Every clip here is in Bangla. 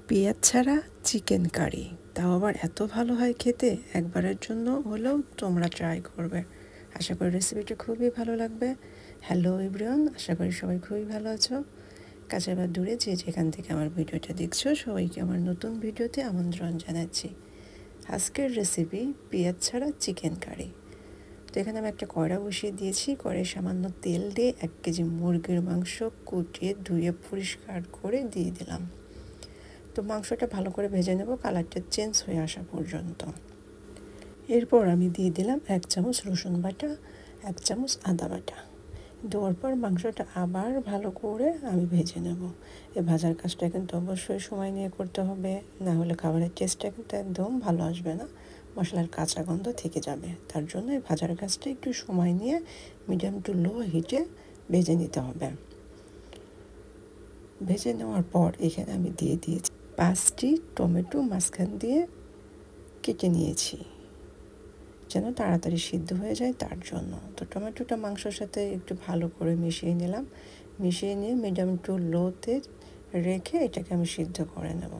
পেঁয়াজ ছাড়া চিকেন কারি, তাও আবার এত ভালো হয় খেতে। একবারের জন্য হলেও তোমরা ট্রাই করবে। আশা করি রেসিপিটা খুবই ভালো লাগবে। হ্যালো এভরিওয়ান, আশা করি সবাই খুবই ভালো আছো। কাছে বা দূরে যে যেখান থেকে আমার ভিডিওটা দেখছো সবাইকে আমার নতুন ভিডিওতে আমন্ত্রণ জানাচ্ছি। আজকের রেসিপি পেঁয়াজ ছাড়া চিকেন কারি। তো এখানে আমি একটা কড়া বসিয়ে দিয়েছি। কড়াই সামান্য তেল দিয়ে 1 কেজি মুরগির মাংস কুটিয়ে ধুয়ে পরিষ্কার করে দিয়ে দিলাম। তো মাংসটা ভালো করে ভেজে নেব কালারটা চেঞ্জ হয়ে আসা পর্যন্ত। এরপর আমি দিয়ে দিলাম 1 চামচ রসুন বাটা, 1 চামচ আদা বাটা। দেওয়ার পর মাংসটা আবার ভালো করে আমি ভেজে নেব। এই ভাজার কাজটা কিন্তু অবশ্যই সময় নিয়ে করতে হবে, না হলে খাবারের টেস্টটা কিন্তু একদম ভালো আসবে না, মশলার কাঁচা গন্ধ থেকে যাবে। তার জন্য এই ভাজার কাজটা একটু সময় নিয়ে মিডিয়াম টু লো হিটে ভেজে নিতে হবে। ভেজে নেওয়ার পর এখানে আমি দিয়ে দিয়েছি 5টি টমেটো মাঝখান দিয়ে কেটে নিয়েছি, যেন তাড়াতাড়ি সিদ্ধ হয়ে যায় তার জন্য। তো টমেটোটা মাংসের সাথে একটু ভালো করে মিশিয়ে নিলাম। মিশিয়ে নিয়ে মিডিয়াম টু লোতে রেখে এটাকে আমি সিদ্ধ করে নেব।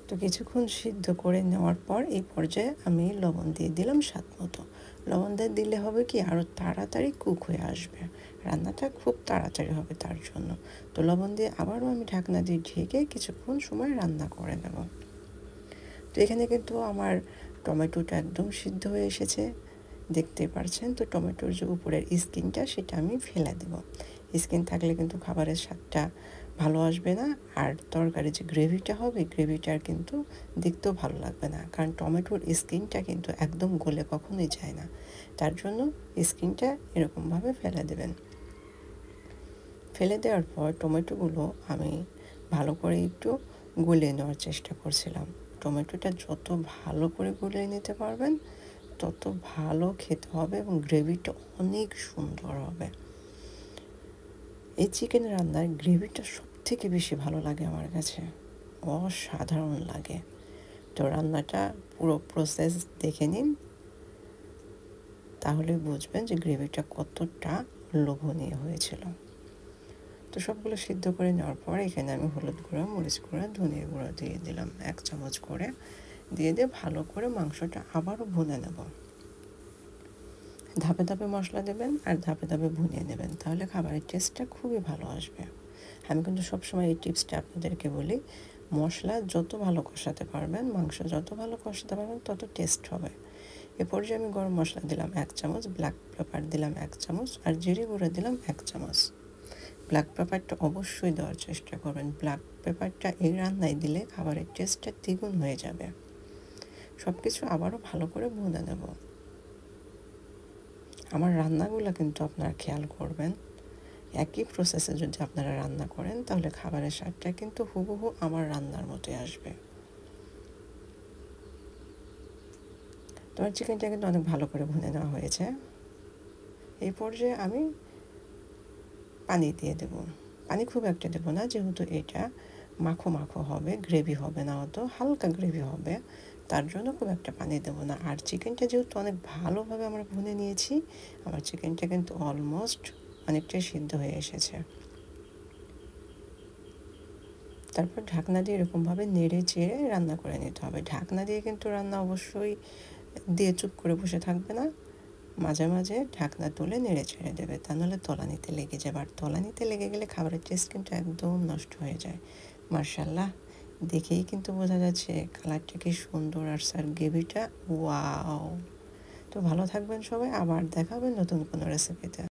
তো কিছুক্ষণ সিদ্ধ করে নেওয়ার পর এই পর্যায়ে আমি লবণ দিয়ে দিলাম স্বাদ মতো। লবণ দিয়ে দিলে হবে কি আরও তাড়াতাড়ি কুক হয়ে আসবে, রান্নাটা খুব তাড়াতাড়ি হবে তার জন্য। তো লবণ দিয়ে আবারও আমি ঢাকনা দিয়ে ঢেকে কিছুক্ষণ সময় রান্না করে নেব। তো এখানে কিন্তু আমার টমেটোটা একদম সিদ্ধ হয়ে এসেছে, দেখতে পারছেন। তো টমেটোর যে উপরের স্কিনটা সেটা আমি ফেলে দেব। স্কিন থাকলে কিন্তু খাবারের স্বাদটা ভালো আসবে না, আর তরকারি যে গ্রেভিটা হবে গ্রেভিটার কিন্তু দেখতেও ভালো লাগবে না, কারণ টমেটোর স্কিনটা কিন্তু একদম গলে কখনোই যায় না। তার জন্য স্কিনটা এরকমভাবে ফেলে দেবেন। ফেলে দেওয়ার পর টমেটোগুলো আমি ভালো করে একটু গলিয়ে নেওয়ার চেষ্টা করছিলাম। টমেটোটা যত ভালো করে গলিয়ে নিতে পারবেন তত ভালো খেতে হবে এবং গ্রেভিটা অনেক সুন্দর হবে। এই চিকেন রান্নার গ্রেভিটা সবথেকে বেশি ভালো লাগে আমার কাছে, অসাধারণ লাগে। তো রান্নাটা পুরো প্রসেস দেখে নিন, তাহলে বুঝবেন যে গ্রেভিটা কতটা লোভনীয় হয়েছিল। তো সবগুলো সিদ্ধ করে নেওয়ার পর এখানে আমি হলুদ গুঁড়া, মরিচ গুঁড়া, ধনিয়া গুঁড়া দিয়ে দিলাম 1 চামচ করে। দিয়ে ভালো করে মাংসটা আবারও ভুনে নেব। ধাপে ধাপে মশলা দেবেন আর ধাপে ধাপে ভুনিয়ে নেবেন, তাহলে খাবারের টেস্টটা খুবই ভালো আসবে। আমি কিন্তু সবসময় এই টিপসটা আপনাদেরকে বলি, মশলা যত ভালো কষাতে পারবেন, মাংস যত ভালো কষাতে পারবেন তত টেস্ট হবে। এ পর্যায়ে আমি গরম মশলা দিলাম 1 চামচ, ব্ল্যাক পেপার দিলাম 1 চামচ আর জিরে গুঁড়ো দিলাম 1 চামচ। ব্ল্যাক পেপারটা অবশ্যই দেওয়ার চেষ্টা করবেন। ব্ল্যাক পেপারটা এই রান্নায় দিলে খাবারের টেস্টটা দ্বিগুণ হয়ে যাবে। সব কিছু আবারও ভালো করে ভুনে নেব। আমার রান্নাগুলো কিন্তু আপনারা খেয়াল করবেন, একই প্রসেসে যদি আপনারা রান্না করেন তাহলে খাবারের স্বাদটা কিন্তু হুবহু আমার রান্নার মতোই আসবে। তোমার চিকেনটা কিন্তু অনেক ভালো করে ভুনে নেওয়া হয়েছে। এই পর্যায়ে আমি পানি দিয়ে দেব। পানি খুব একটা দেবো না, যেহেতু এটা মাখো মাখো হবে, গ্রেভি হবে না, অত হালকা গ্রেভি হবে, তার জন্য খুব একটা পানি দেবো না। আর চিকেনটা যেহেতু অনেক ভালোভাবে আমরা ভুনে নিয়েছি, আমার চিকেনটা কিন্তু অলমোস্ট অনেকটাই সিদ্ধ হয়ে এসেছে। তারপর ঢাকনা দিয়ে এরকমভাবে নেড়ে চেড়ে রান্না করে নিতে হবে। ঢাকনা দিয়ে কিন্তু রান্না অবশ্যই দিয়ে চুপ করে বসে থাকবে না, মাঝে মাঝে ঢাকনা তুলে নেড়ে ছেড়ে দেবে, তা নাহলে তলানিতে লেগে যাবে। আর তলানিতে লেগে গেলে খাবারের টেস্ট কিন্তু একদম নষ্ট হয়ে যায়। মার্শাল্লাহ, দেখেই কিন্তু বোঝা যাচ্ছে কালারটা কি সুন্দর, আর স্যার গ্রেভিটা ওয়াও। তো ভালো থাকবেন সবাই, আবার দেখা হবে নতুন কোনো রেসিপিতে।